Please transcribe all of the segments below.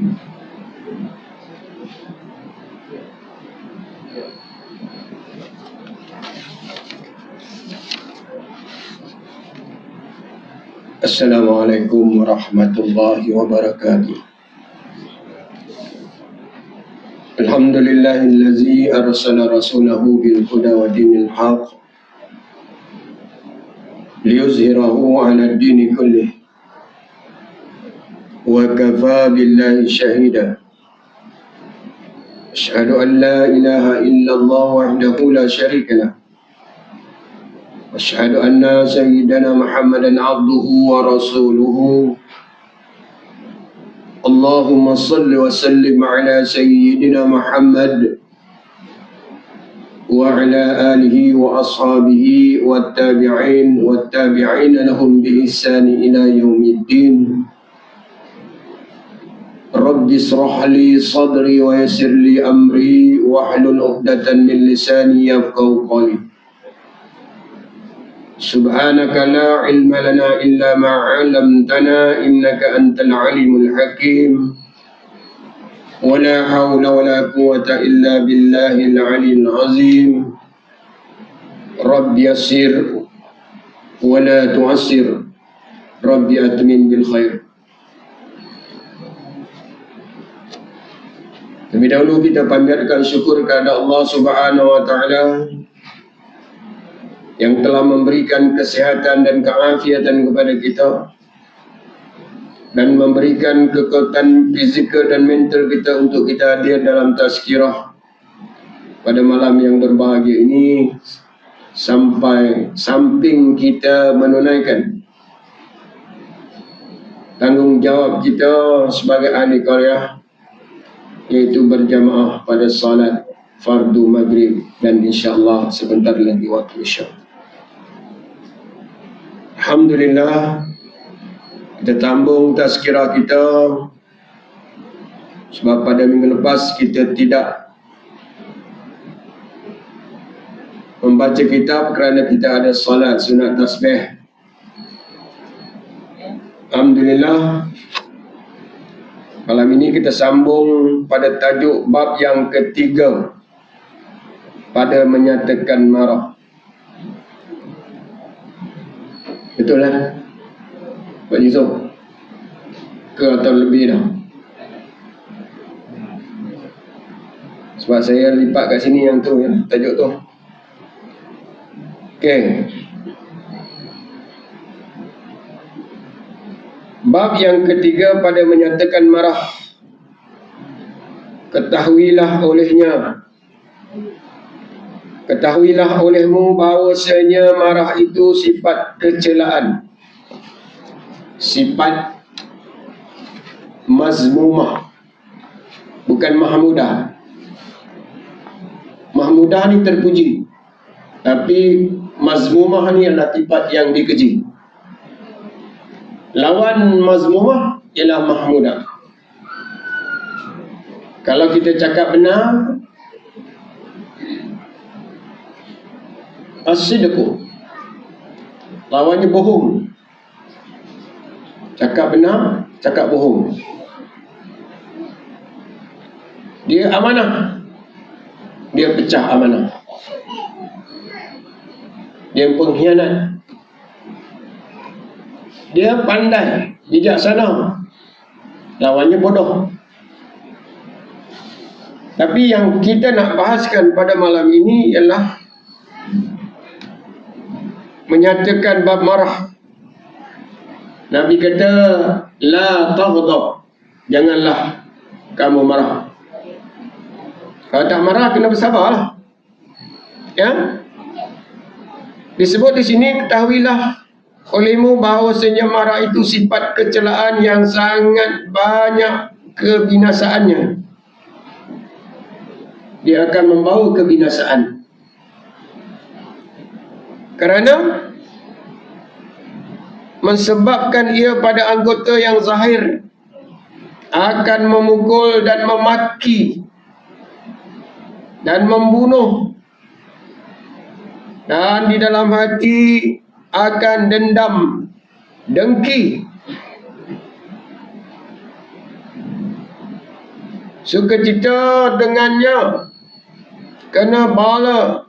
Assalamualaikum warahmatullahi wabarakatuh. Alhamdulillahillazi arsala rasulahu bil huda wa dinil haq liyuzhirahu ala ad-dini kullih wa kafa billahi shahida. Asyhadu an la ilaha illallah wahdahu la syarika lah. Asyhadu anna sayyidana Muhammadan abduhu wa rasuluhu. Allahumma salli wa sallim ala sayyidina Muhammad wa ala alihi wa ashabihi wa tabi'in lahum bi ihsani ila yaumiddin. Rabbi israh li sadri wa yassir li amri wahlul 'uqdatan min lisani yafqahu qawli. Subhanaka la ilma lana illa ma 'allamtana innaka antal alimul hakim. Wa la hawla wa la quwwata illa billahil 'aliyyil 'azim. Rabbi yassir wa la tu'assir. Rabbi atmin bil khair. Lebih dahulu kita panjatkan syukur kepada Allah Subhanahu wa taala yang telah memberikan kesehatan dan keafiatan kepada kita dan memberikan kekuatan fizikal dan mental kita untuk kita hadir dalam tazkirah pada malam yang berbahagia ini, sampai samping kita menunaikan tanggungjawab kita sebagai ahli qaryah, yaitu berjamaah pada salat fardu maghrib dan insyaAllah sebentar lagi waktu isya. Alhamdulillah, kita tambung tazkirah kita sebab pada minggu lepas kita tidak membaca kitab kerana kita ada salat sunat tasbih. Alhamdulillah, malam ini kita sambung pada tajuk bab yang ketiga pada menyatakan marah. Betul lah Pak Yusuf? Ke atau lebih dah? Sebab saya lipat kat sini yang tu ya, tajuk tu. Okey. Bab yang ketiga pada menyatakan marah. Ketahuilah olehmu bahawasanya marah itu sifat kecelaan, sifat mazmumah, bukan mahmudah. Mahmudah ni terpuji, tapi mazmumah ni adalah sifat yang dikeji. Lawan mazmumah ialah mahmudah. Kalau kita cakap benar, as-sidqu, lawannya bohong. Cakap benar, cakap bohong. Dia amanah, dia pecah amanah. Dia pengkhianat. Dia pandai, bijaksana, lawannya bodoh. Tapi yang kita nak bahaskan pada malam ini ialah menyatakan bab marah. Nabi kata, la taghdab, janganlah kamu marah. Kalau tak marah, kena bersabarlah. Ya? Disebut di sini, ketahuilah olehmu bahawasanya marah itu sifat kecelaan yang sangat banyak kebinasaannya. Dia akan membawa kebinasaan. Kerana mensebabkan ia pada anggota yang zahir akan memukul dan memaki dan membunuh, dan di dalam hati akan dendam, dengki. sukacita dengannya, kerana bala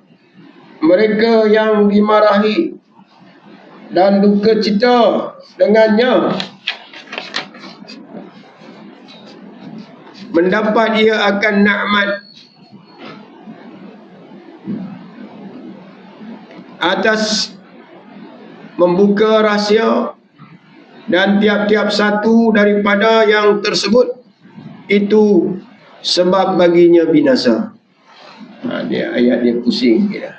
mereka yang dimarahi, dan duka cita dengannya, mendapat ia akan nikmat atas membuka rahsia, dan tiap-tiap satu daripada yang tersebut itu sebab baginya binasa. Dia ayat dia pusing kita.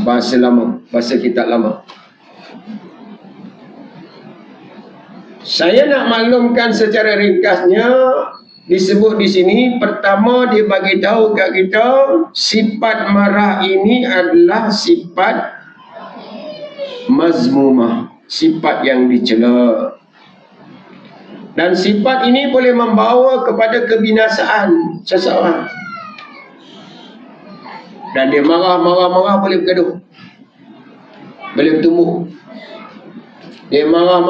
Bahasa lama, bahasa kitab lama. Saya nak maklumkan secara ringkasnya, disebut di sini, pertama dia bagi tahu kat kita, sifat marah ini adalah sifat mazmumah, sifat yang dicela. Dan sifat ini boleh membawa kepada kebinasaan seseorang. Dan dia marah boleh bergaduh, boleh bertumbuh. Dia marah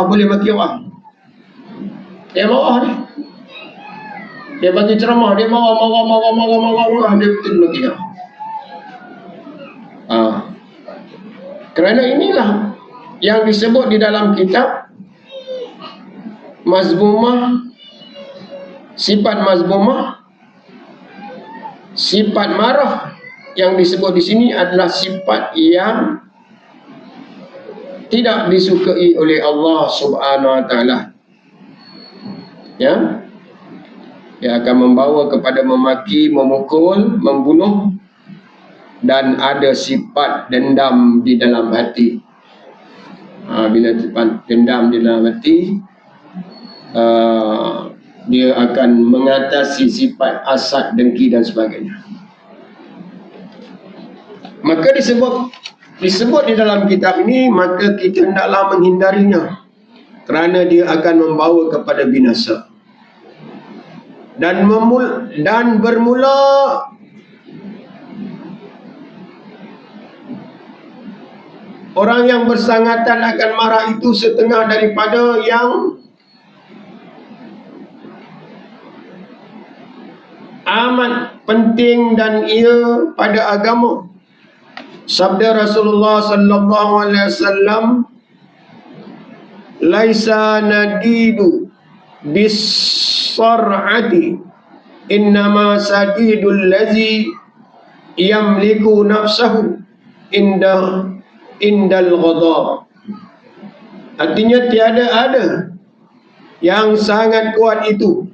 boleh maki orang. Dia marah ni, dia bagi ceramah, dia marah, dia betul maki orang. Kerana inilah yang disebut di dalam kitab mazmumah, sifat mazmumah, sifat marah yang disebut di sini adalah sifat yang tidak disukai oleh Allah Subhanahu Wa Taala. Ya, ia akan membawa kepada memaki, memukul, membunuh, dan ada sifat dendam di dalam hati. Bila dendam di dalam hati, dia akan mengatasi sifat hasad, dengki dan sebagainya. Maka disebut di dalam kitab ini, maka kita hendaklah menghindarinya, kerana dia akan membawa kepada binasa. Dan bermula orang yang bersangatan akan marah itu setengah daripada yang amat penting dan ia pada agama. Sabda Rasulullah sallallahu alaihi wasallam, laisa nadidu bis-sar'ati, innama sadidul ladzi yamliku nafsahu indal ghadab. Artinya tiada ada yang sangat kuat itu,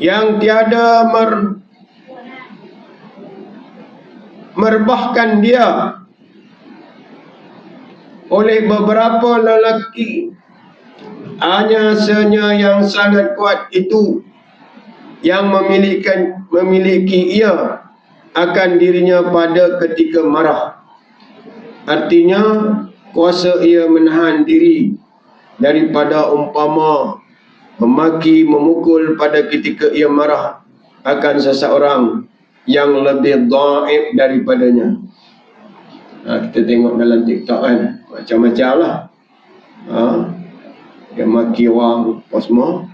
yang tiada merebahkan dia oleh beberapa lelaki. Hanya sahaja yang sangat kuat itu yang memiliki ia akan dirinya pada ketika marah. Artinya kuasa ia menahan diri daripada umpama memaki, memukul pada ketika ia marah akan seseorang yang lebih dhaif daripadanya. Kita tengok dalam TikTok kan, macam-macam lah. Dia maki orang apa semua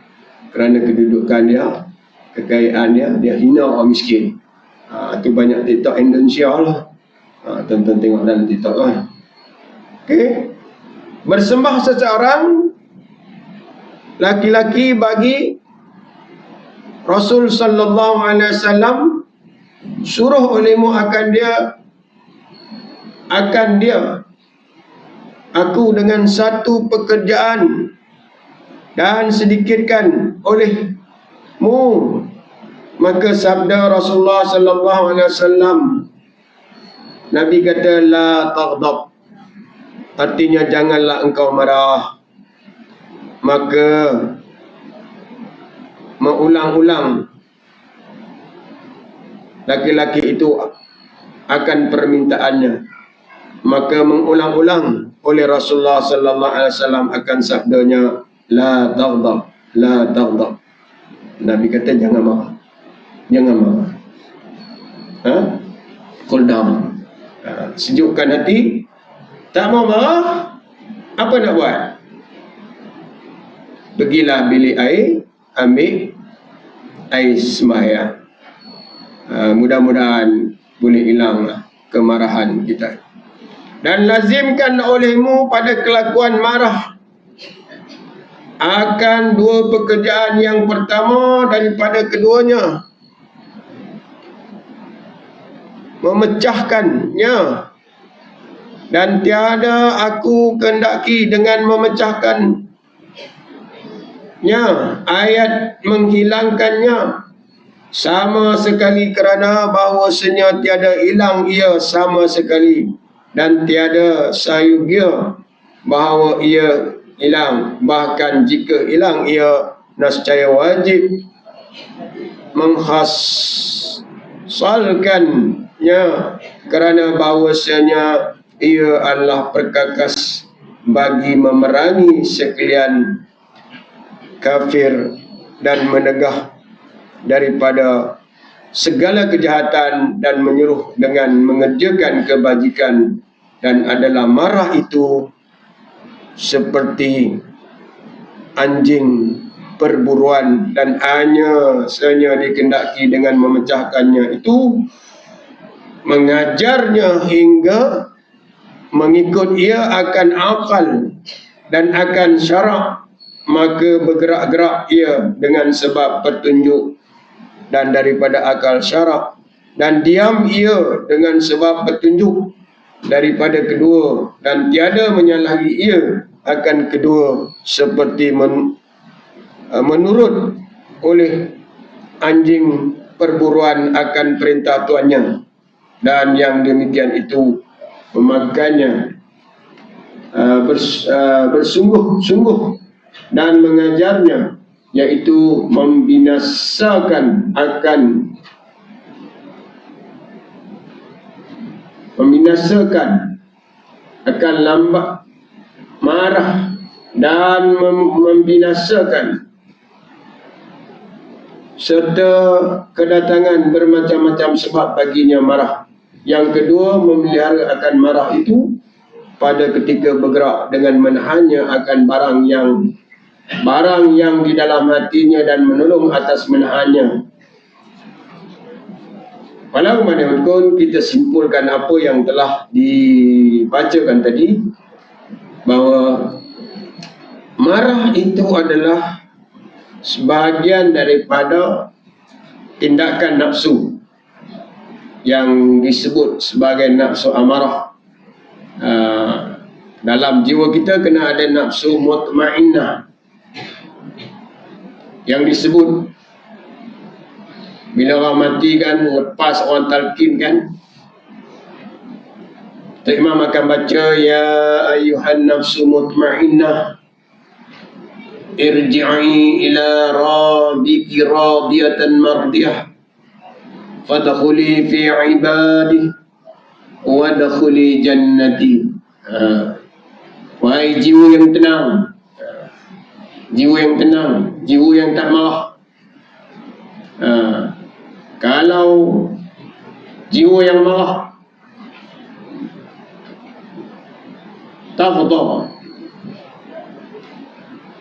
kerana kedudukan dia, kekayaan dia, dia hina orang miskin. Itu banyak TikTok Indonesia lah. Tonton tengok dalam TikTok kan. Okey. Bersembah seseorang laki-laki bagi Rasul sallallahu alaihi wasallam, suruh olehmu akan dia aku dengan satu pekerjaan dan sedikitkan olehmu. Maka sabda Rasulullah sallallahu alaihi wasallam, Nabi kata la taghdab, artinya janganlah engkau marah. Maka mengulang-ulang laki-laki itu akan permintaannya. Maka mengulang-ulang oleh Rasulullah sallallahu alaihi wasallam akan sabdanya la taghdab, la taghdab. Nabi kata jangan marah. Jangan marah. Cool down. Sejukkan hati. Tak mau marah, apa nak buat? Pergilah bilik air, ambil air sembahyang. Mudah-mudahan boleh hilanglah kemarahan kita. Dan lazimkan olehmu pada kelakuan marah akan dua pekerjaan yang pertama daripada keduanya, memecahkannya, dan tiada aku kehendaki dengan memecahkannya ayat menghilangkannya sama sekali, kerana bahawasanya tiada hilang ia sama sekali dan tiada sayugia bahawa ia hilang. Bahkan jika hilang ia nescaya wajib menghasalkannya, kerana bahawasanya ia adalah perkakas bagi memerangi sekalian kafir dan menegah daripada segala kejahatan dan menyuruh dengan mengerjakan kebajikan. Dan adalah marah itu seperti anjing perburuan, dan hanya dikehendaki dengan memecahkannya itu, mengajarnya hingga mengikut ia akan akal dan akan syarak, maka bergerak-gerak ia dengan sebab petunjuk dan daripada akal syarak, dan diam ia dengan sebab petunjuk daripada kedua, dan tiada menyalahi ia akan kedua, seperti menurut oleh anjing perburuan akan perintah tuannya, dan yang demikian itu memakannya bersungguh-sungguh dan mengajarnya, yaitu membinasakan akan lambat marah, dan membinasakan serta kedatangan bermacam-macam sebab baginya marah. Yang kedua, memelihara akan marah itu pada ketika bergerak dengan menahannya akan barang yang di dalam hatinya dan menolong atas menahannya. Walau bagaimanapun, kita simpulkan apa yang telah dibacakan tadi, bahawa marah itu adalah sebahagian daripada tindakan nafsu yang disebut sebagai nafsu amarah. Dalam jiwa kita kena ada nafsu mutmainnah yang disebut, bila orang mati kan, lepas orang talqin kan, Imam akan baca, ya ayyuhan nafsu mutmainnah irji'i ila rabbiki radiyatan mardiyah fadkhuli fi ibadi wadkhuli jannati. Wahai jiwa yang tenang, jiwa yang tenang, jiwa yang tak marah. Kalau jiwa yang marah, taghdab,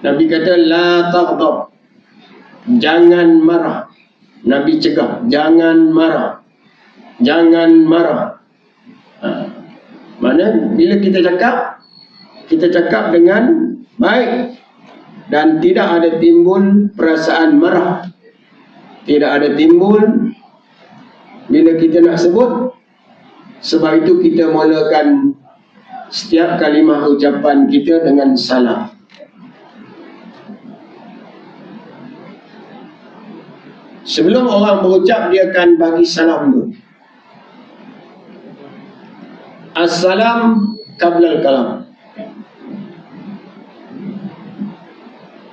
Nabi kata la taghdab, jangan marah. Nabi cegah, jangan marah, jangan marah. Mana bila kita cakap dengan baik dan tidak ada timbul perasaan marah, tidak ada timbul bila kita nak sebut. Sebab itu kita mulakan setiap kalimah ucapan kita dengan salam. Sebelum orang berucap, dia akan bagi salam dulu. Assalam qabla al-kalam.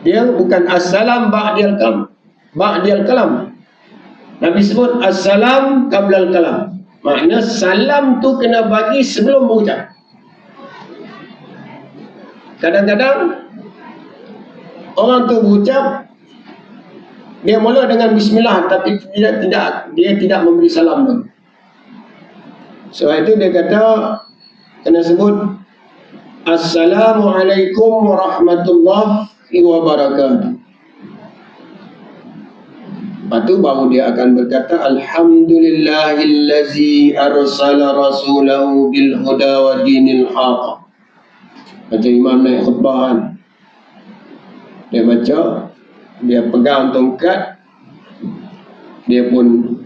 Dia bukan assalam ba'dal kalam. Nabi sebut assalam qabla al-kalam. Makna salam tu kena bagi sebelum berucap. Kadang-kadang orang tu berucap, dia mula dengan bismillah, tapi dia tidak memberi salam tu. Sebab itu dia kata kena sebut Assalamualaikum warahmatullahi wabarakatuh. Lepas tu baru dia akan berkata Alhamdulillahillazi arsala rasulahu bil huda wa dinil haq. Macam imam naik khutbah kan, dia baca, dia pegang tongkat, dia pun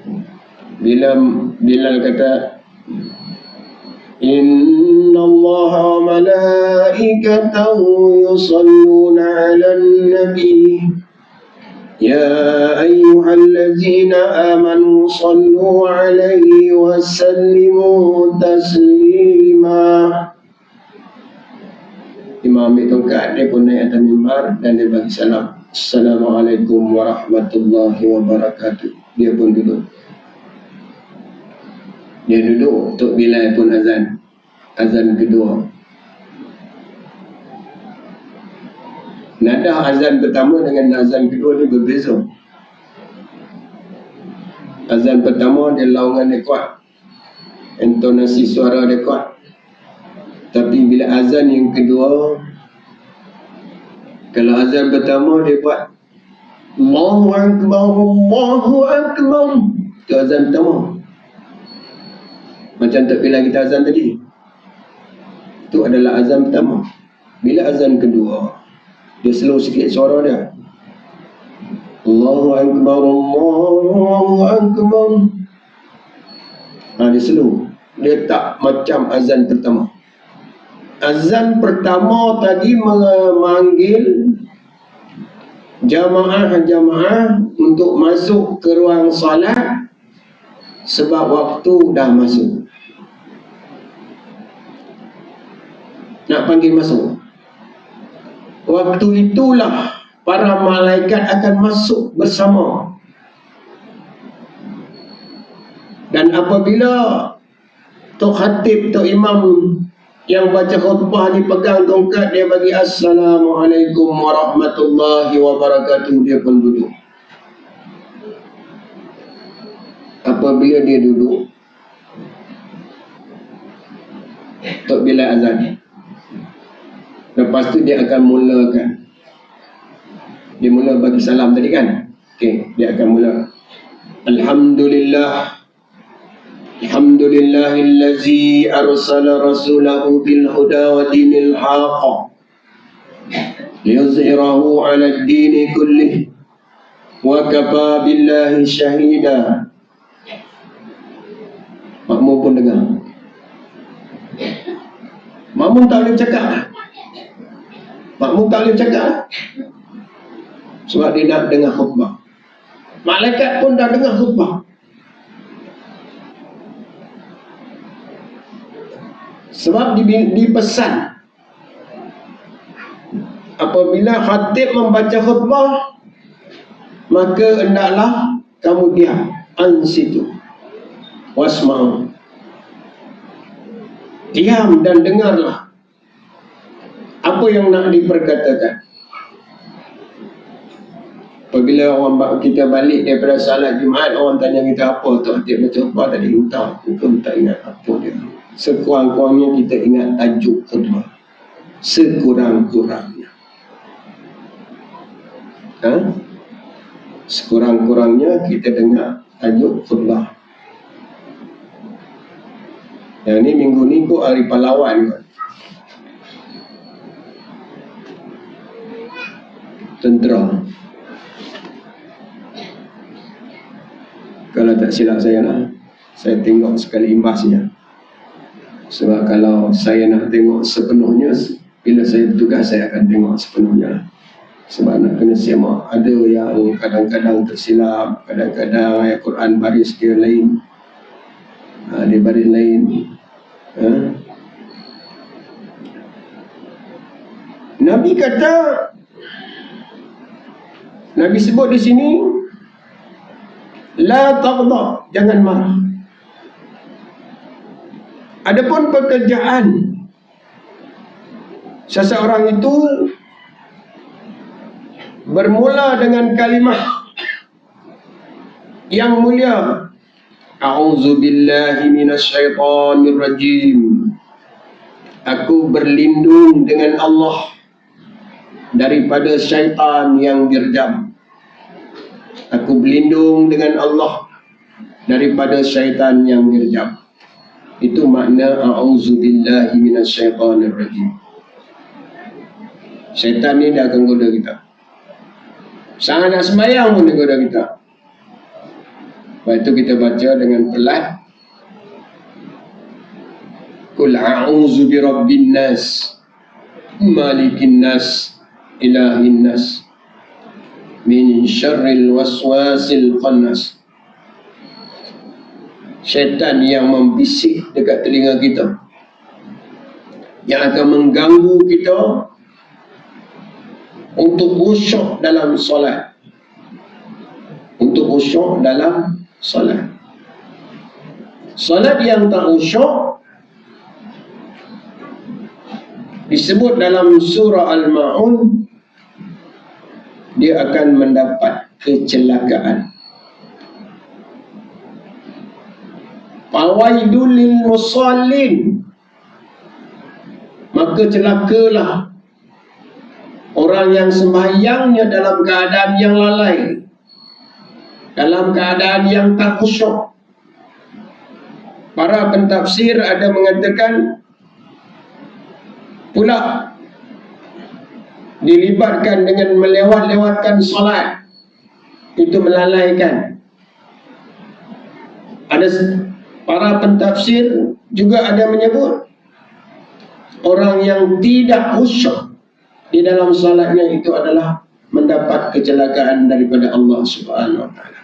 Bilal kata Inna Allah wa malaikatahu yusalluna ala nabi Ya ayyuhallazina amanu sallu alaihi wa sallimu taslima. Imam ambil tongkat, dia pun naik atas mimbar dan dia bagi salam. Assalamualaikum warahmatullahi wabarakatuh. Dia pun duduk. Dia duduk, Tok Bilal pun azan. Azan kedua. Nada azan pertama dengan azan kedua dia berbeza. Azan pertama dia laungan dia kuat, intonasi suara dia kuat. Tapi bila azan yang kedua, kalau azan pertama dia buat Allahu Akbar, Allahu Akbar, itu azan pertama. Macam tak bila kita azan tadi, itu adalah azan pertama. Bila azan kedua, dia slow sikit suara dia. Allahu Akbar, Allahu Akbar. Dia slow. Dia tak macam azan pertama. Azan pertama tadi memanggil jamaah-jamaah untuk masuk ke ruang salat sebab waktu dah masuk. Nak panggil masuk. Waktu itulah para malaikat akan masuk bersama. Dan apabila Tok Khatib, Tok Imam yang baca khutbah dipegang tongkat, dia bagi Assalamualaikum warahmatullahi wabarakatuh, dia pun duduk. Apabila dia duduk, Tok Bilal azan. Lepas tu dia akan mulakan. Dia mula bagi salam tadi kan? Okey, dia akan mula. Alhamdulillah. Alhamdulillahillazi arsala rasulahu bil huda wa dinil haq liyuzhirahu 'ala ad-din kullih wa kafa billahi shahida. Makmum pun dengar. Makmum tak boleh cakap. Makmum tak boleh cakap sebab dia nak dengar khutbah. Malaikat pun dah dengar khutbah. Sebab dipesan apabila khatib membaca khutbah, maka hendaklah kamu diam ansitu wasma'u, diam dan dengarlah apa yang nak diperkatakan. Apabila orang kita balik daripada salat Jumaat, orang tanya kita apa tu khatib baca khutbah tadi, entah, kita tak ingat apa dia. Sekurang-kurangnya kita ingat tajuk khutbah. Sekurang-kurangnya. Sekurang-kurangnya kita dengar tajuk khutbah. Yang ni minggu ni kok hari pahlawan kot. Tentera. Kalau tak silap saya lah, saya tengok sekali imbasnya. Sebab kalau saya nak tengok sepenuhnya, bila saya bertugas saya akan tengok sepenuhnya. Sebab nak kena simak. Ada yang kadang-kadang tersilap, kadang-kadang ayat Quran baris dia lain, dia baris lain. Nabi kata, Nabi sebut di sini, la taghdab, jangan marah. Adapun pekerjaan seseorang itu bermula dengan kalimah yang mulia, A'udzubillahi minasyaitonir rajim. Aku berlindung dengan Allah daripada syaitan yang dirjam. Aku berlindung dengan Allah daripada syaitan yang dirjam. Itu makna a'udzubillahi minasyaitonirrajim. Syaitan ni dah akan goda kita. Sangat nak sembahyang pun dia goda kita. Lepas itu kita baca dengan pelan. Qul a'udzu birabbin nas, malikin nas, ilahin nas, min syarril waswasil khannas. Syaitan yang membisik dekat telinga kita, yang akan mengganggu kita untuk khusyuk dalam solat. Untuk khusyuk dalam solat. Solat yang tak khusyuk disebut dalam surah Al-Ma'un, dia akan mendapat kecelakaan. Fawaidul lil musallin, maka celakalah orang yang sembahyangnya dalam keadaan yang lalai, dalam keadaan yang tak khusyuk. Para pentafsir ada mengatakan pula dilibatkan dengan melewat-lewatkan solat, itu melalaikan. Ada para pentafsir juga ada menyebut orang yang tidak khusyuk di dalam salatnya itu adalah mendapat kecelakaan daripada Allah Subhanahu wa taala.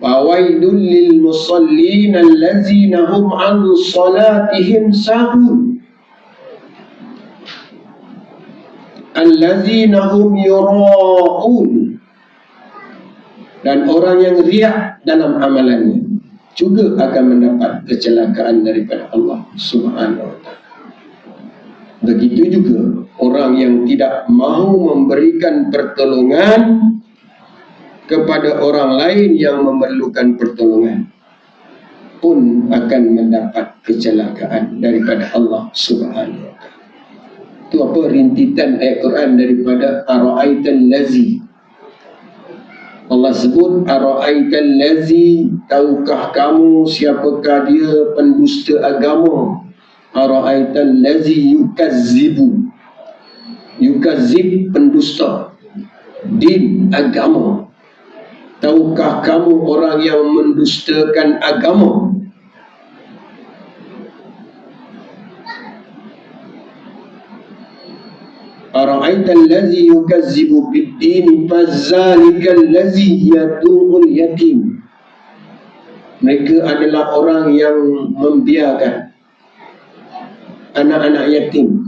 Fawaidul lil musallin allazina hum an salatihim sahun, allazina hum yura'un, dan orang yang riak dalam amalannya juga akan mendapat kecelakaan daripada Allah Subhanahu wa taala. Begitu juga orang yang tidak mahu memberikan pertolongan kepada orang lain yang memerlukan pertolongan pun akan mendapat kecelakaan daripada Allah Subhanahu wa taala. Itu apa rintitan ayat Quran daripada ara'aital lazi. Allah sebut ara'aital lazi, tahukah kamu siapakah dia pendusta agama? Ara'aital lazi yukazzibu, yukazzib pendusta din agama. Tahukah kamu orang yang mendustakan agama? Ara'aital lazi yukazzibu bid-din fadzalikal lazi yadu'ul yatim. Mereka adalah orang yang membiarkan anak-anak yatim.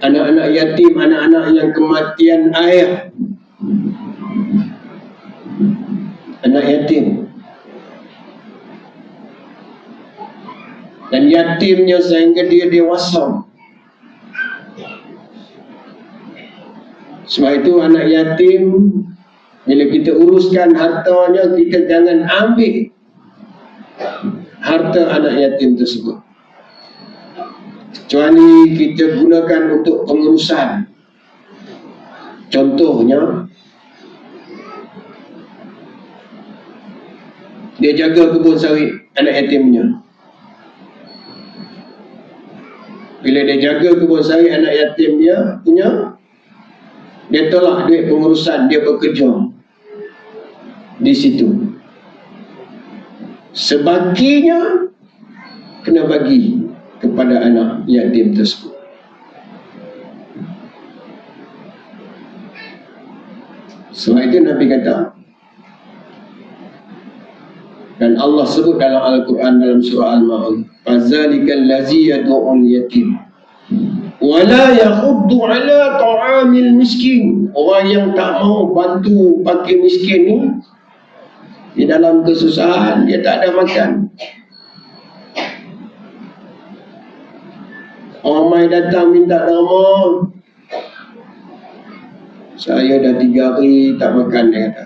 Anak-anak yatim, anak-anak yang kematian ayah, anak yatim. Dan yatimnya sehingga dia dewasa. Sebab itu anak yatim, bila kita uruskan hartanya, kita jangan ambil harta anak yatim tersebut, kecuali kita gunakan untuk pengurusan. Contohnya, dia jaga kebun sawit anak yatimnya. Bila dia jaga kebun sawit anak yatimnya punya, dia tolak duit pengurusan, dia bekerja di situ. Sebaginya kena bagi kepada anak yatim tersebut. Sebab itu Nabi kata, dan Allah sebut dalam Al-Quran dalam surah Al-Ma'un, fazalikal lazi yadu'ul yatim wala yakhuddu ala ta'amil miskin. Orang yang tak mau bantu fakir miskin ni, di dalam kesusahan dia tak ada makan. Orang mai datang minta derma, saya dah 3 hari tak makan, dia kata.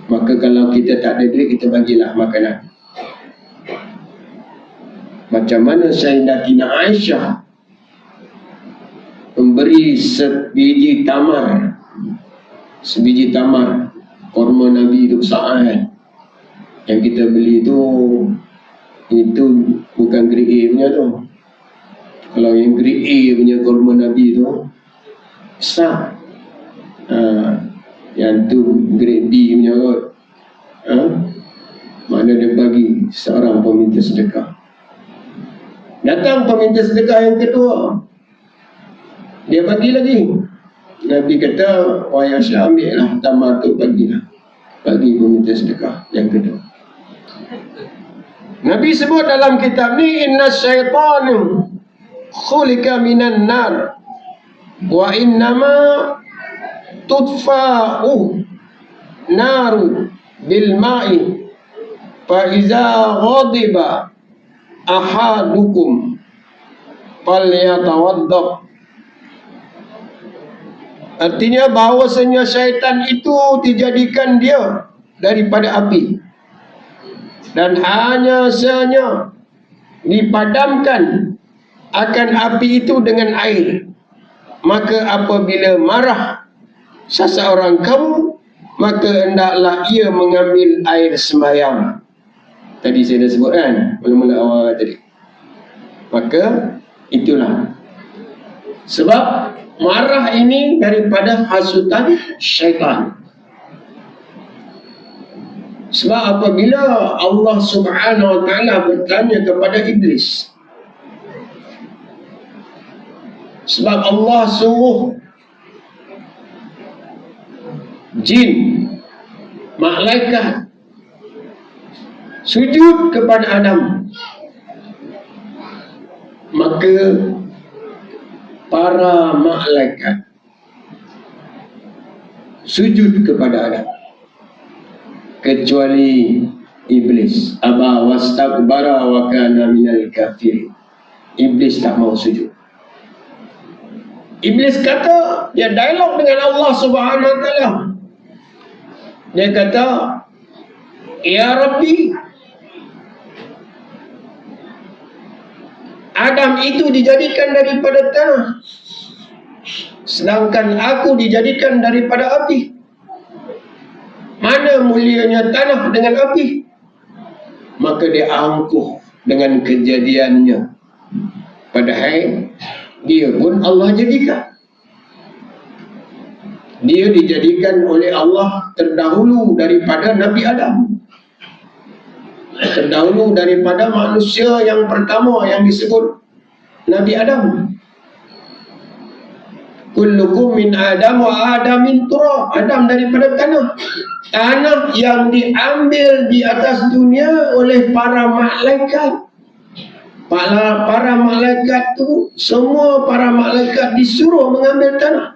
Maka kalau kita tak ada duit, kita bagilah makanan. Macam mana Sayyidatina Aisyah memberi sebiji tamar sebiji tamar korma Nabi tu saat yang kita beli tu, itu bukan grade A punya tu. Kalau yang grade A punya korma Nabi tu besar, yang tu grade B punya kot. Mana dia bagi seorang peminta sedekah. Datang peminta sedekah yang kedua, dia bagi lagi. Nabi kata, wahai Aisyah, ambil lah tamar tu, bagilah. Bagi peminta sedekah yang kedua. Nabi sebut dalam kitab ni, inna syaitanu khulika minan nar wa innama tudfa'u naru bil ma'i fa iza ghadiba ahadukum falyatawaddaq. Artinya bahawasanya syaitan itu dijadikan dia daripada api, dan hanya sahaja dipadamkan akan api itu dengan air. Maka apabila marah seseorang kamu, maka hendaklah ia mengambil air sembahyang. Tadi saya dah sebut kan, mula-mula awal tadi. Maka itulah sebab marah ini daripada hasutan syaitan. Sebab apabila Allah Subhanahu Wa Taala bertanya kepada iblis, sebab Allah suruh jin, malaikat sujud kepada Adam, maka para malaikat sujud kepada Adam, kecuali iblis. Aba wastakbara wa kana minal kafirin. Iblis tak mau sujud. Iblis kata, dia dialog dengan Allah Subhanahu Wa Taala. Dia kata, ya Rabbi, Adam itu dijadikan daripada tanah, sedangkan aku dijadikan daripada api. Mana mulianya tanah dengan api? Maka dia angkuh dengan kejadiannya, padahal dia pun Allah jadikan. Dia dijadikan oleh Allah terdahulu daripada Nabi Adam, terdahulu daripada manusia yang pertama yang disebut Nabi Adam. Kullukum min Adam wa Adam min turab. Adam daripada tanah. Tanah yang diambil di atas dunia oleh para malaikat. Para malaikat tu, semua para malaikat disuruh mengambil tanah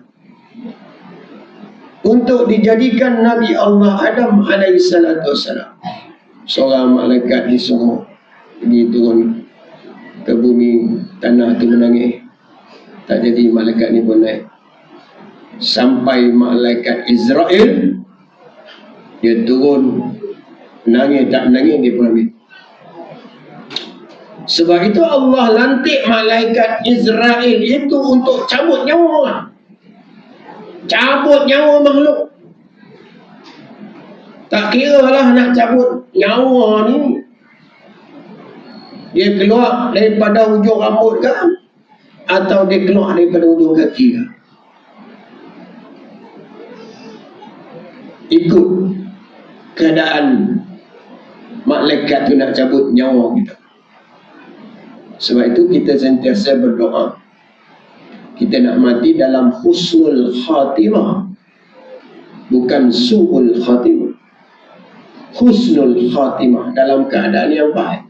untuk dijadikan Nabi Allah Adam alaihi salatu wassalam. Seorang malaikat disuruh pergi turun ke bumi, tanah tu menangis, tak jadi. Malaikat ni pun naik sampai malaikat Israel, dia turun, menangis tak menangis dia pun ambil. Sebab itu Allah lantik malaikat Israel itu untuk cabut nyawa orang, cabut nyawa makhluk. Tak kira lah nak cabut nyawa ni, dia keluar daripada hujung rambut ke, atau dia keluar daripada hujung kaki ke, ikut keadaan malaikat tu nak cabut nyawa kita. Sebab itu kita sentiasa berdoa, kita nak mati dalam husnul khatimah, bukan su'ul khatimah. Husnul khatimah, dalam keadaan yang baik,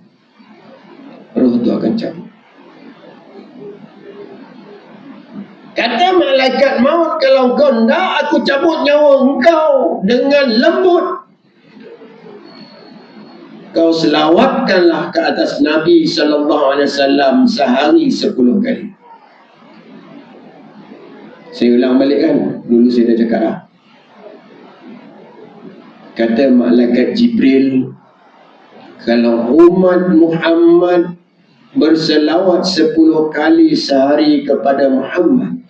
roh itu akan cabut. Kata malaikat maut, kalau kau hendak aku cabut nyawa engkau dengan lembut, kau selawatkanlah ke atas Nabi SAW sehari 10 kali. Saya ulang balik kan, dulu saya dah cakap lah. Kata malaikat Jibril, kalau umat Muhammad berselawat 10 kali sehari kepada Muhammad,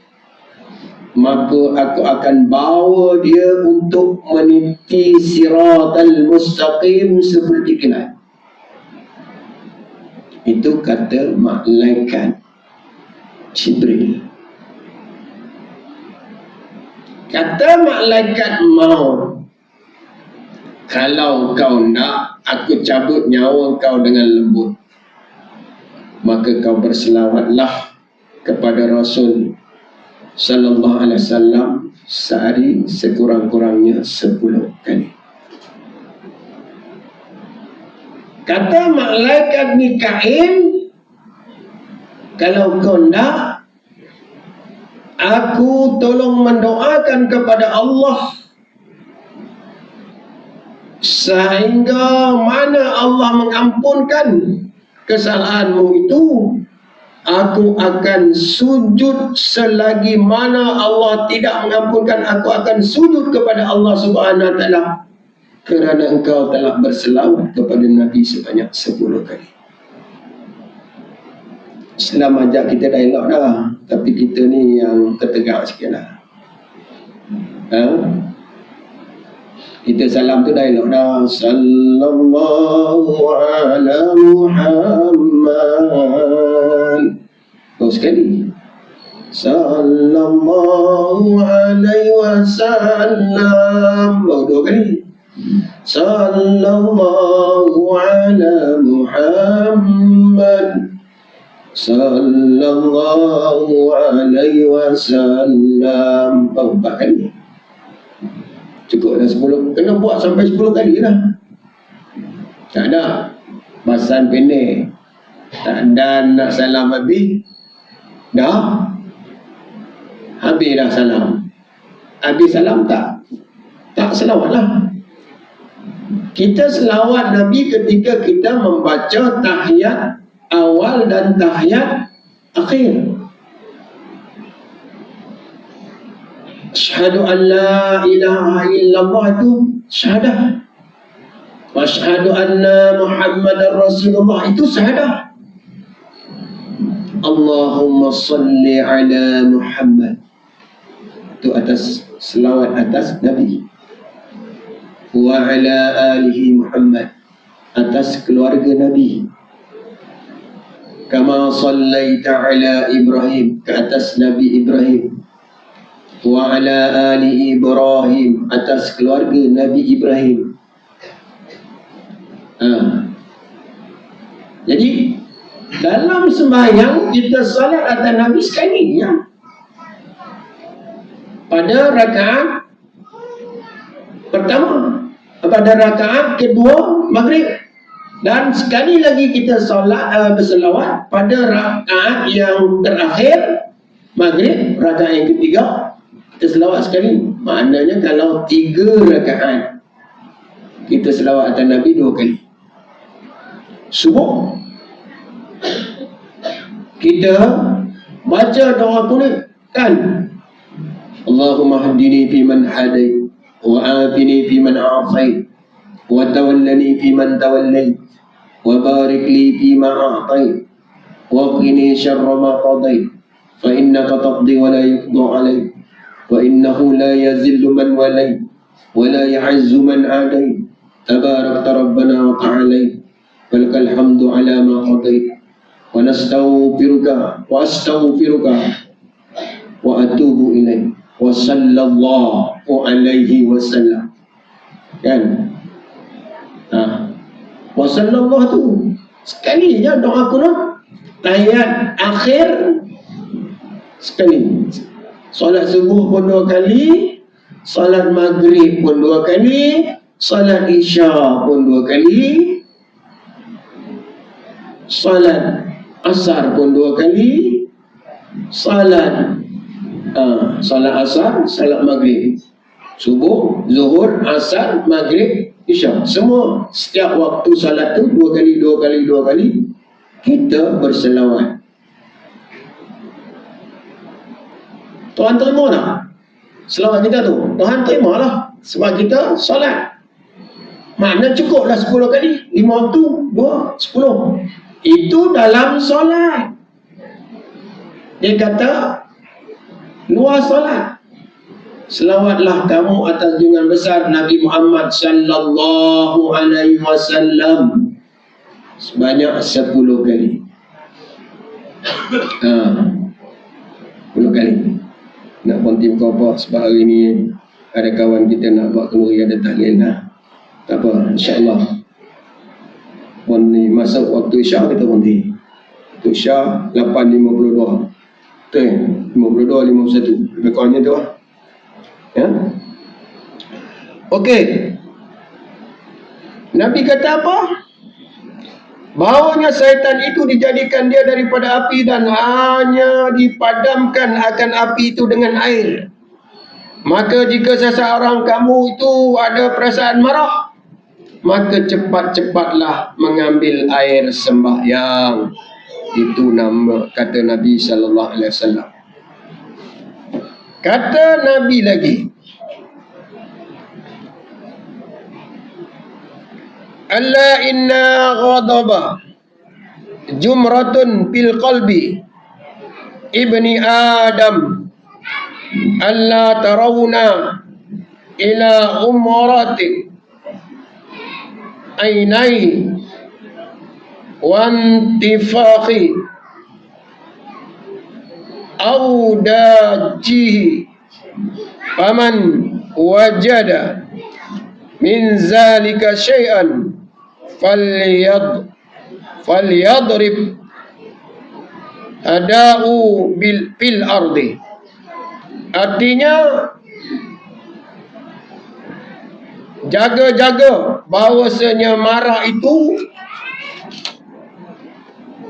maka aku akan bawa dia untuk meniti siratal mustaqim seperti kilat. Itu kata malaikat Jibril. Kata malaikat maut, kalau kau nak aku cabut nyawa kau dengan lembut, maka kau berselawatlah kepada Rasul sallallahu alaihi wasallam sehari sekurang-kurangnya 10 kali. Kata malaikat Mikail, kalau kau nak aku tolong mendoakan kepada Allah sehingga mana Allah mengampunkan kesalahanmu itu, aku akan sujud selagi mana Allah tidak mengampunkan. Aku akan sujud kepada Allah Subhanahu Wa Taala kerana engkau telah berselawat kepada Nabi sebanyak 10 kali. Islam ajak kita dialog dah, tapi kita ni yang ketegak sikit lah. Kita salam tu dialog dah. Sallallahu ala Muhammad. Oh, sekali. Sallallahu alaihi wasallam. Oh, 2 kali. Sallallahu ala Muhammad. Sallallahu alaihi wasallam. 4 kali. Cukup dah 10. Kena buat sampai 10 kali lah. Tak ada bahasan pendek. Tak ada nak salam habis. Dah habis dah salam. Habis salam tak? Tak selawat lah. Kita selawat Nabi ketika kita membaca tahiyat awal dan tahiyat akhir. Asyhadu an la ilaha illallah itu syahadah. Wa asyhadu anna Muhammadar Rasulullah itu syahadah. Allahumma salli ala Muhammad. Itu atas selawat atas Nabi. Wa ala alihi Muhammad, atas keluarga Nabi. Kama sallaita ala Ibrahim, ke atas Nabi Ibrahim. Wa ala ali Ibrahim, atas keluarga Nabi Ibrahim. Jadi dalam sembahyang kita salat atas Nabi sekali ya. Pada rakaat pertama, pada rakaat kedua maghrib, dan sekali lagi kita solat berselawat pada rakaat yang terakhir maghrib, rakaat yang ketiga kita selawat sekali. Maknanya kalau 3 rakaat kita selawat atas Nabi 2 kali. Subuh kita baca doa kulit kan, Allahumma hadini fi man hadait, wa afini fi man afait, wa tawallani fi man tawallait, wa barik li fi ma a'tait, wa qini syarra ma qadait, fa innaka taqdi wa la yuqda alaik, wa innahu la yazillu man walait, wa la ya'izzu man adait, tabarakta rabbana wa ta'alait, walakal hamdu ala ma qadait, wa nastaghfiruka wa astaghfiruka wa atubu ilaik, wa sallallahu alaihi wasallam. Kan? Wa sallallahu tu sekali je doa kunut. Tahiyat akhir sekali. Solat subuh pun 2 kali, solat maghrib pun 2 kali, solat isya pun 2 kali, solat asar pun 2 kali, solat asar, solat maghrib, subuh, zuhur, asar, maghrib, isya. Semua setiap waktu solat tu 2 kali, 2 kali, 2 kali kita berselawat. Tuhan terima tak selawat kita tu? Tuhan terima lah, sebab kita solat. Makna cukuplah 10 kali, 5 waktu, 2, 10. Itu dalam solat. Dia kata luar solat. Selawatlah kamu atas junjungan besar Nabi Muhammad sallallahu alaihi wasallam sebanyak 10 kali. 10 kali. Nak pontim kau apa sebab hari ni ada kawan kita nak buat kenduri, ada tahlil dah. Tak apa, insya-Allah. Pon ni masuk waktu Isya kita ponti. Waktu Isya 8.52. Betul? 52.51. Lebih kurangnya tu lah. Ya. Okey. Nabi kata apa? Bahawanya syaitan itu dijadikan dia daripada api dan hanya dipadamkan akan api itu dengan air. Maka jika seseorang kamu itu ada perasaan marah, maka cepat-cepatlah mengambil air sembahyang. Itu nama kata Nabi sallallahu alaihi wasallam. Kata Nabi lagi, alla inna ghadaba jumratun fil qalbi ibni Adam alla tarawna ila umrati ainai wantifaqi awdajihi faman wajada min zalika syai'an falyadrib ada'u fil ardi. Artinya jaga-jaga bahawasanya marah itu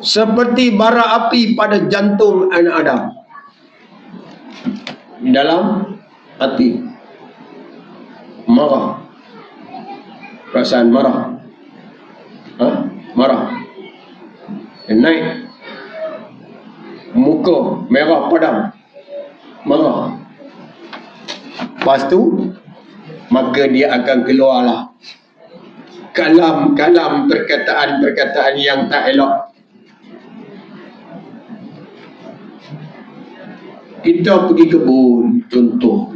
seperti bara api pada jantung anak Adam, di dalam hati. Marah, perasaan marah, marah, naik, muka merah padam, marah. Lepas tu maka dia akan keluarlah kalam-kalam, perkataan-perkataan yang tak elok. Kita pergi kebun, contoh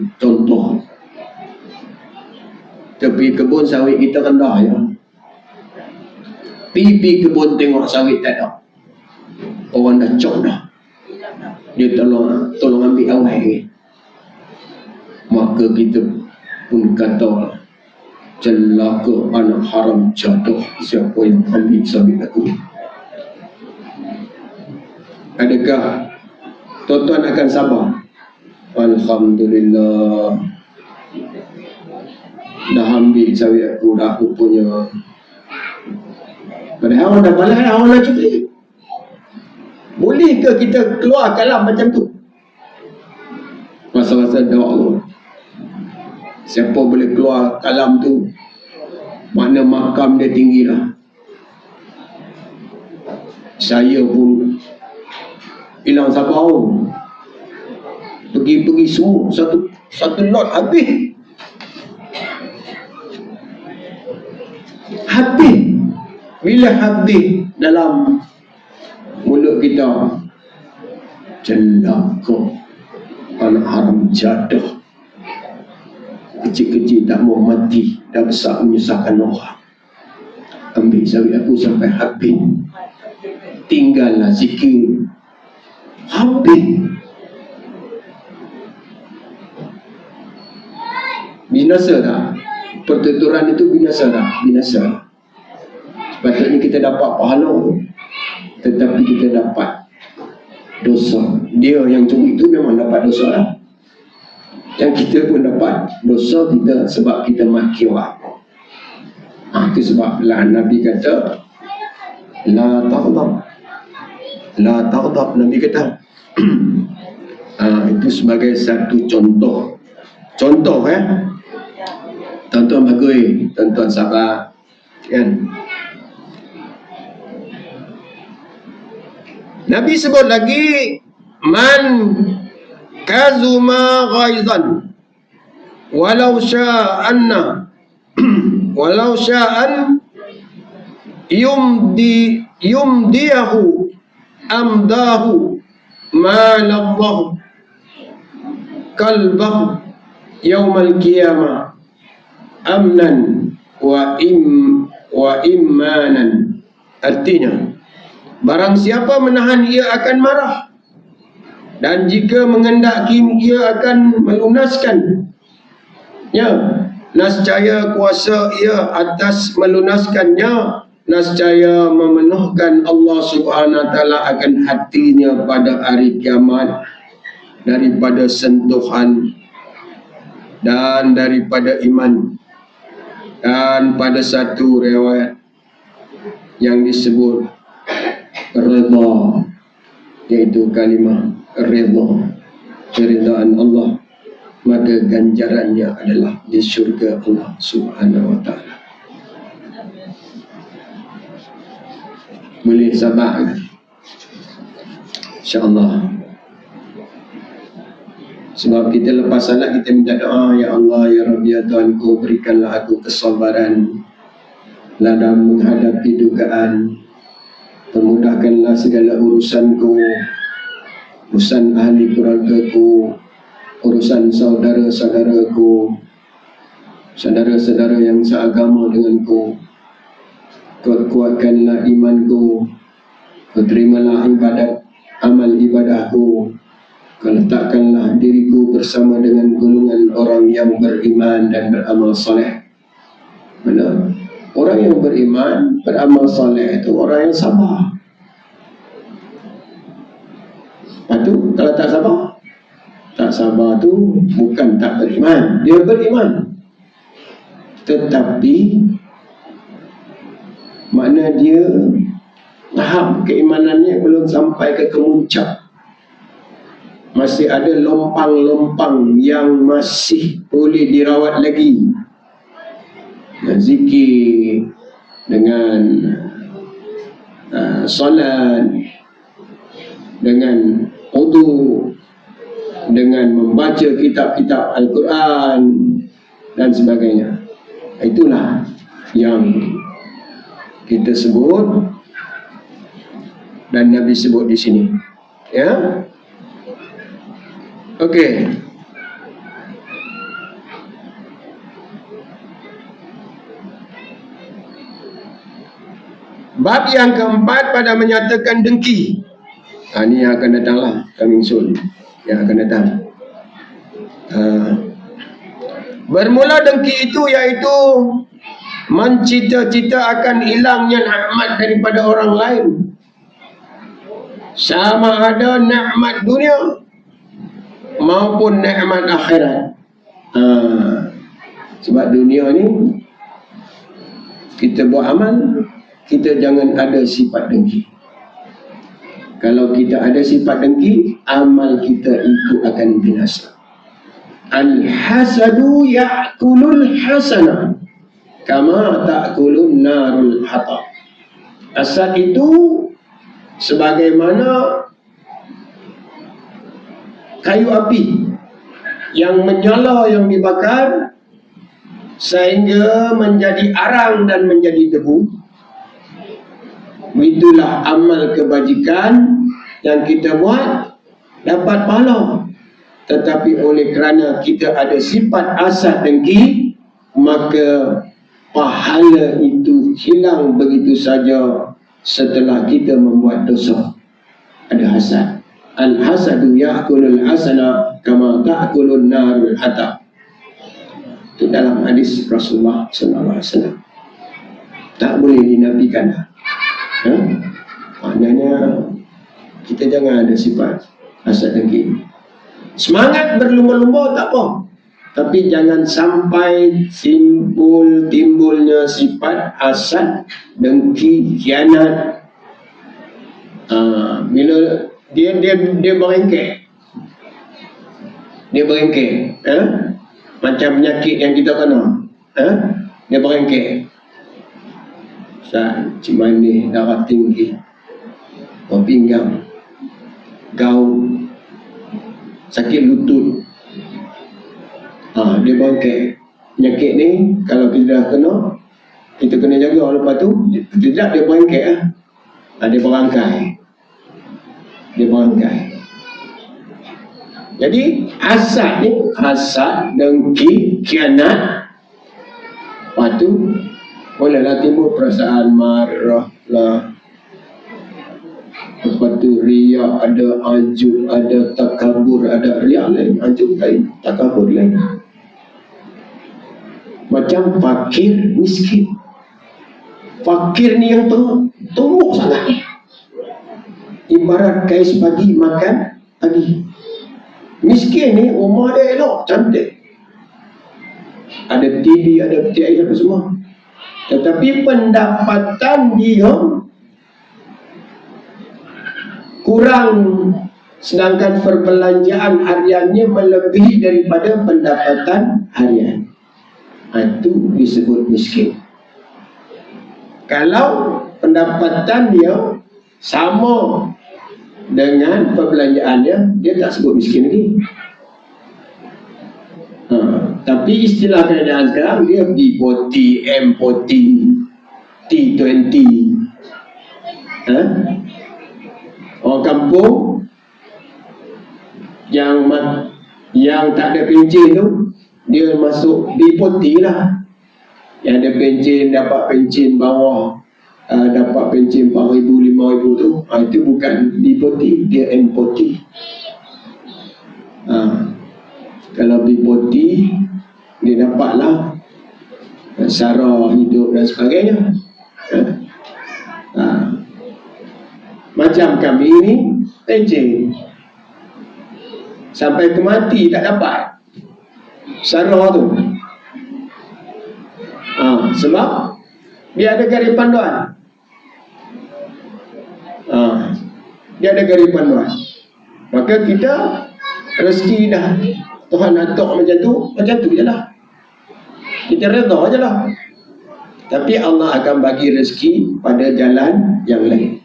tepi kebun sawit kita rendah ya. Pergi kebun tengok sawit tak ada, orang dah cok dah, dia tolong ambil awal lagi. Maka kita pun kata, celaka anak haram jatuh, siapa yang ambil sawit aku. Adakah tuan-tuan akan sabar? Alhamdulillah, dah ambil sawit aku dah, aku punya. Padahal orang dah balas, orang dah cuti. Boleh ke kita keluar kalam macam tu? Masa-masa doa tu, siapa boleh keluar kalam tu, makna makam dia tinggi lah. Saya pun hilang sabar. Pergi semua satu lot habis. Bila habis dalam mulut kita, celaka anak haram jadah, kecil-kecil tak mau mati, dah besar menyusahkan orang. Ambil sawit aku sampai habis, tinggallah sikit, habis. Binasa tak? Pertuturan itu binasa tak? Binasa. Sepatutnya kita dapat pahala, tetapi kita dapat dosa. Dia yang curi itu memang dapat dosa lah. Yang kita pun dapat dosa kita sebab kita maki orang. Itu sebab lah Nabi kata, La taghdab, Nabi kata. Itu sebagai satu contoh. Tuan-tuan bagus, tuan-tuan sabar, kan? Nabi sebut lagi, man kazuma ghaizan walau sya'an yumdiyahu amdahu malallahu kalbahu yaumal qiyamah amnan wa immanan. Artinya, barang siapa menahan ia akan marah, dan jika mengendaki ia akan melunaskan. Ya, nascaya kuasa ia atas melunaskannya, nascaya memenuhkan Allah Subhanahu Wa Taala akan hatinya pada hari kiamat daripada sentuhan dan daripada iman. Dan pada satu riwayat yang disebut redha, yaitu kalimah redha, keridaan Allah, maka ganjarannya adalah di syurga Allah Subhanahu Wa Taala. Boleh sabar, insya-Allah. Sebab kita lepas salat kita minta doa, ya Allah, ya Rabbi, ya Tuhanku, berikanlah aku kesabaran dalam menghadapi dugaan, permudahkanlah segala urusanku, urusan ahli keluargaku, urusan saudara-saudaraku, saudara-saudara yang seagama denganku. Kuatkanlah imanku, terimalah ibadat, amal ibadahku. Kau letakkanlah diriku bersama dengan golongan orang yang beriman dan beramal soleh. Mana? Orang yang beriman, beramal soleh itu orang yang sabar. Lepas tu, kalau tak sabar, tak sabar tu bukan tak beriman, dia beriman, tetapi makna dia tahap keimanannya belum sampai ke kemuncak. Masih ada lompang-lompang yang masih boleh dirawat lagi. Dengan zikir, dengan solat, dengan wudu, dengan membaca kitab-kitab Al-Quran dan sebagainya. Itulah yang kita sebut dan Nabi sebut di sini. Ya. Okey. Bab yang keempat pada menyatakan dengki. Ini yang akan datanglah, coming soon, yang akan datang. Bermula dengki itu iaitu mencita-cita akan hilangnya nikmat daripada orang lain, sama ada nikmat dunia maupun nikmat akhirat. Sebab dunia ni kita buat amal, kita jangan ada sifat dengki. Kalau kita ada sifat dengki, amal kita itu akan binasa. Al-hasadu ya'kulul hasanah kama ta'kulun narul hatab. Hasad itu sebagaimana kayu api yang menyala, yang dibakar sehingga menjadi arang dan menjadi debu. Itulah amal kebajikan yang kita buat dapat pahala. Tetapi oleh kerana kita ada sifat hasad dengki, maka pahala itu hilang begitu saja setelah kita membuat dosa. Ada hasad. Al-hasadu ya'kulul hasana kama ta'kulun narul hatab. Itu dalam hadis Rasulullah SAW. Tak boleh dinafikan. Maknanya kita jangan ada sifat hasad dengki. Semangat berlumba-lumba tak apa, tapi jangan sampai timbulnya sifat hasad, dengki, khianat. Bila dia berengkek, macam penyakit yang kita kena, dia berengkek. Cik manis, darah tinggi, pinggang, gaul, sakit lutut. Dia berengkek. Penyakit ni kalau kita dah kena, kita kena jaga. Lepas tu tidak dia berengkek. Dia berangkai. Jadi hasad ni, hasad, dengki, khianat, lepas tu bolehlah timbul perasaan marah lah. Lepas tu riak, ada ajub, ada takabur, ada riak lain, ajub lain, takabur lain. Macam fakir, miskin. Fakir ni yang tumbuk sangat ni. Ibarat kais pagi makan pagi. Miskin ni rumah dia elok, cantik. Ada TV, ada peti air, apa semua. Tetapi pendapatan dia kurang, sedangkan perbelanjaan hariannya melebihi daripada pendapatan harian. Itu disebut miskin. Kalau pendapatan dia sama dengan perbelanjaannya, dia tak sebut miskin lagi. Tapi istilah kerajaan sekarang dia B40, M40, T20. Orang kampung yang tak ada pencen tu, dia masuk B40 lah. Yang ada pencen, dapat pencen bawah, dapat pencen 4,000, 5,000 tu, itu bukan B40, dia M40. Kalau B40, dia dapatlah sara hidup dan sebagainya. Macam kami ni pencen sampai ke mati tak dapat sara tu. Sebab dia ada garis panduan. Dia ada garis panduan. Maka kita rezeki dah Tuhan atur macam tu je lah. Kita redha je lah. Tapi Allah akan bagi rezeki pada jalan yang lain.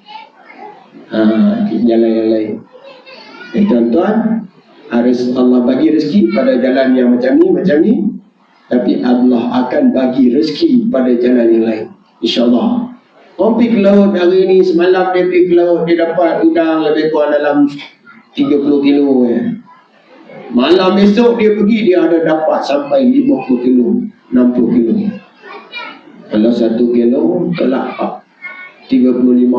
Jalan yang lain. Tuan-tuan, harus Allah bagi rezeki pada jalan yang macam ni. Tapi Allah akan bagi rezeki pada jalan yang lain, InsyaAllah. Orang pergi ke laut hari ni, semalam dia pergi ke laut, dia dapat udang lebih kurang dalam 30 kilo. Malam esok dia pergi, dia ada dapat sampai 50 kilo, 60 kilo. Kalau 1 kilo tolak RM35,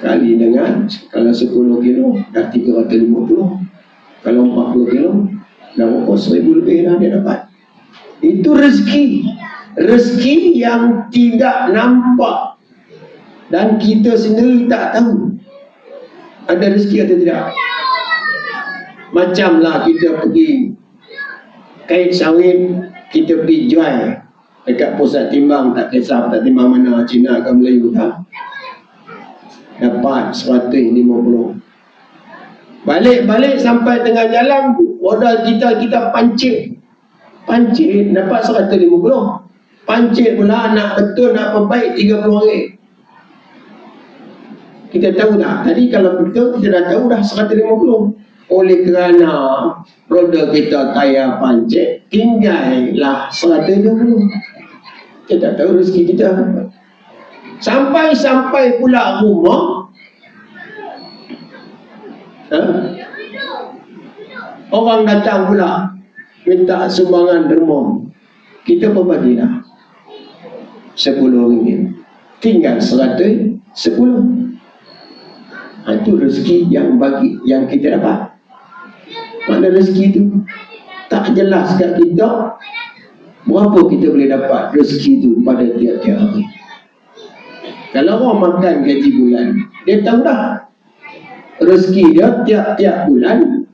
kali dengan, kalau 10 kilo dah 350. Kalau 40 kilo dah 1,000 lebih dah dia dapat. Itu rezeki yang tidak nampak dan kita sendiri tak tahu ada rezeki atau tidak. Macamlah kita pergi kait sawit, kita pergi jual dekat pusat timbang, tak kisah tak timbang mana, Cina ke Melayu tak, dapat 150. Balik sampai tengah jalan, modal kita pancit dapat 150. Pancit pula nak betul, nak perbaik RM30. Kita tahu tak? Tadi kalau betul kita dah tahu dah 150. Oleh kerana roda kita kaya pancit, tinggallah 120. Kita tak tahu rezeki kita. Sampai pula rumah, orang datang pula minta sumbangan derma. Kita pun bagilah RM10. Tinggal 110. Itu rezeki yang kita dapat. Mana rezeki itu tak jelas kat kita berapa kita boleh dapat rezeki itu pada tiap-tiap hari. Kalau orang makan gaji bulan, dia tahu dah rezeki dia tiap-tiap bulan.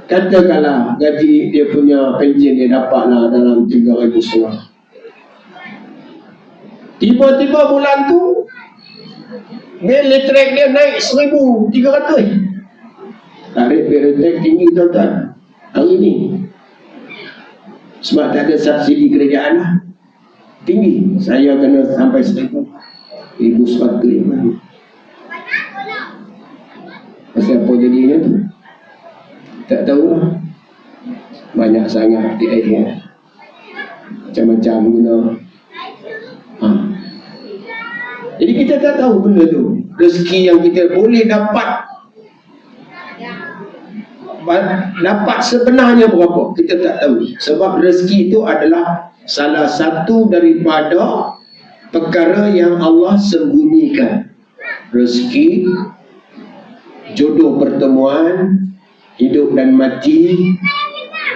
Katakanlah gaji dia punya pension dia dapatlah dalam 3,500. Tiba-tiba bulan tu bil listrik dia naik 1,300. Tarif bil listrik tinggi tuan-tuan hari ni. Sebab tak ada subsidi kerajaan lah. Tinggi. Saya kena sampai 1,000. 1,100. Pasal apa jadinya tu? Tak tahu lah. Banyak sangat di air. Macam-macam guna. Jadi kita tak tahu benda tu. Rezeki yang kita boleh dapat dapat sebenarnya berapa kita tak tahu, sebab rezeki itu adalah salah satu daripada perkara yang Allah sembunyikan. Rezeki, jodoh pertemuan, hidup dan mati,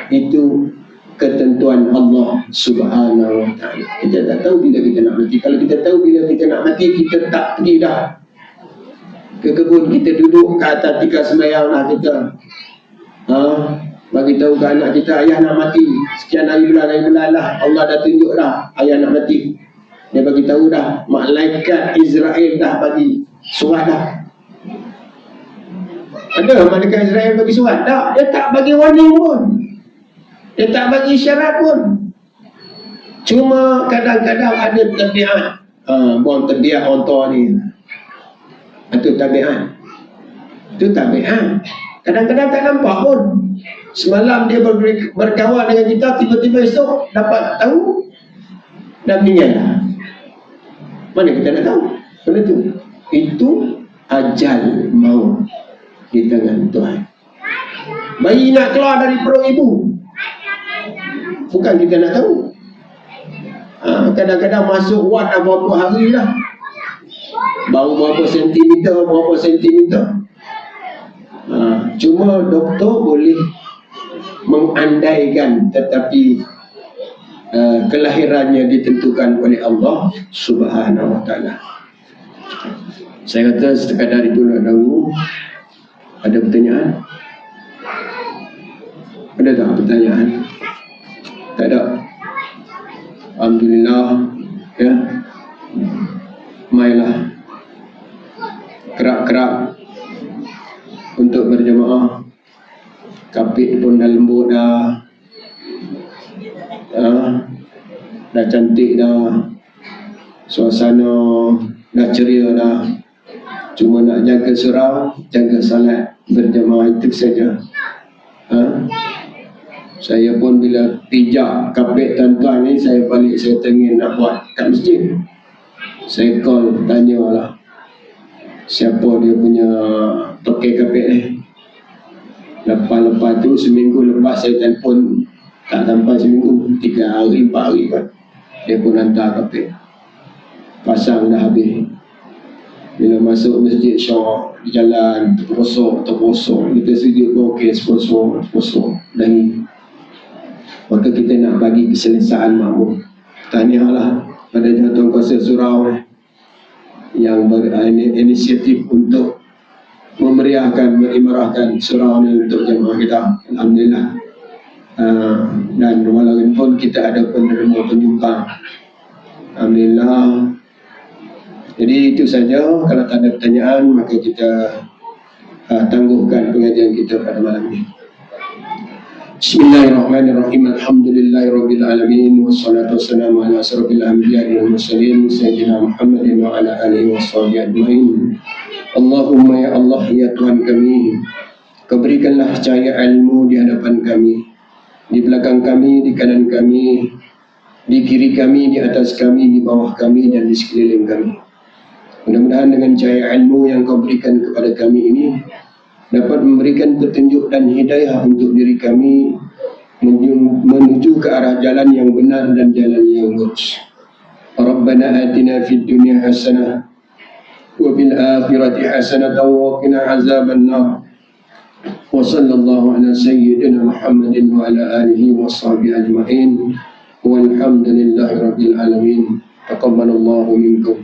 itu ketentuan Allah Subhanahu wa ta'ala. Kita tak tahu bila kita nak mati. Kalau kita tahu bila kita nak mati, kita tak pergi dah ke kebun, kita duduk ke atas tikar sembahyang lah kita. Bagi tahu ke anak kita, ayah nak mati. Sekian hari bulan lah, Allah dah tunjuk dah ayah nak mati. Dia bagi tahu dah, malaikat Israel dah bagi surat dah. Ada malaikat Israel bagi surat? Tak, dia tak bagi warning pun. Dia tak bagi syarat pun. Cuma kadang-kadang ada tabiat. Buang tabiat onto ni. Itu tabiat. Itu tabiat. Kadang-kadang tak nampak pun. Semalam dia berkawan dengan kita, tiba-tiba esok dapat tahu dah meninggal. Mana kita nak tahu? Benda tu. Itu ajal maut di tangan Tuhan. Bayi nak keluar dari perut ibu, bukan kita nak tahu. Kadang-kadang masuk wad dah berapa hari lah, baru berapa sentimeter. Cuma doktor boleh mengandaikan, tetapi kelahirannya ditentukan oleh Allah Subhanahu wa ta'ala. Saya kata sekadar itu nak tahu. Ada pertanyaan? Ada tak pertanyaan? Tak ada. Alhamdulillah, ya. Mailah kerak-kerak untuk berjemaah. Kapit pun dah lembut dah. Dah cantik dah. Suasana dah ceria dah. Cuma nak jaga surau, jaga salat berjemaah, itu saja. Saya pun bila pijak kapit tuan-tuan ni, saya balik, saya tengok nak buat kat masjid. Saya call, tanyalah siapa dia punya toke kapit ni. Lepas tu seminggu lepas saya telefon, tak sampai seminggu, 3 hari 4 hari kan, dia pun hantar kapit, pasang dah habis. Bila masuk masjid syok, di jalan terposok, kita sujud okey, seposok dan maka kita nak bagi keselesaan makmum. Tahniahlah pada Jawatan Kuasa Surau yang berinisiatif untuk memeriahkan, mengimarahkan surau ini untuk jemaah kita. Alhamdulillah. Dan walaupun kita ada penerima penyumbang, alhamdulillah. Jadi itu saja. Kalau tak ada pertanyaan, maka kita tangguhkan pengajian kita pada malam ini. Bismillahirrahmanirrahim. Alhamdulillahirabbil alamin, wassalatu wassalamu ala asrofil anbiya'i wal mursalin sayyidina Muhammadin wa ala alihi washabbihi ajmain. Allahumma ya Allah, ya Tuhan kami, Kau berikanlah cahaya ilmu di hadapan kami, di belakang kami, di kanan kami, di kiri kami, di atas kami, di bawah kami, dan di sekeliling kami. Mudah-mudahan dengan cahaya ilmu yang Kau berikan kepada kami ini dapat memberikan petunjuk dan hidayah untuk diri kami menuju ke arah jalan yang benar dan jalan yang lurus. Rabbana atina fid dunya hasanah wa fil akhirati hasanah wa qina azaban nar. Wa sallallahu ala sayyidina Muhammadin wa ala alihi wa sahbihi ajma'in. Walhamdulillahi rabbil alamin. Taqabbalallahu minkum.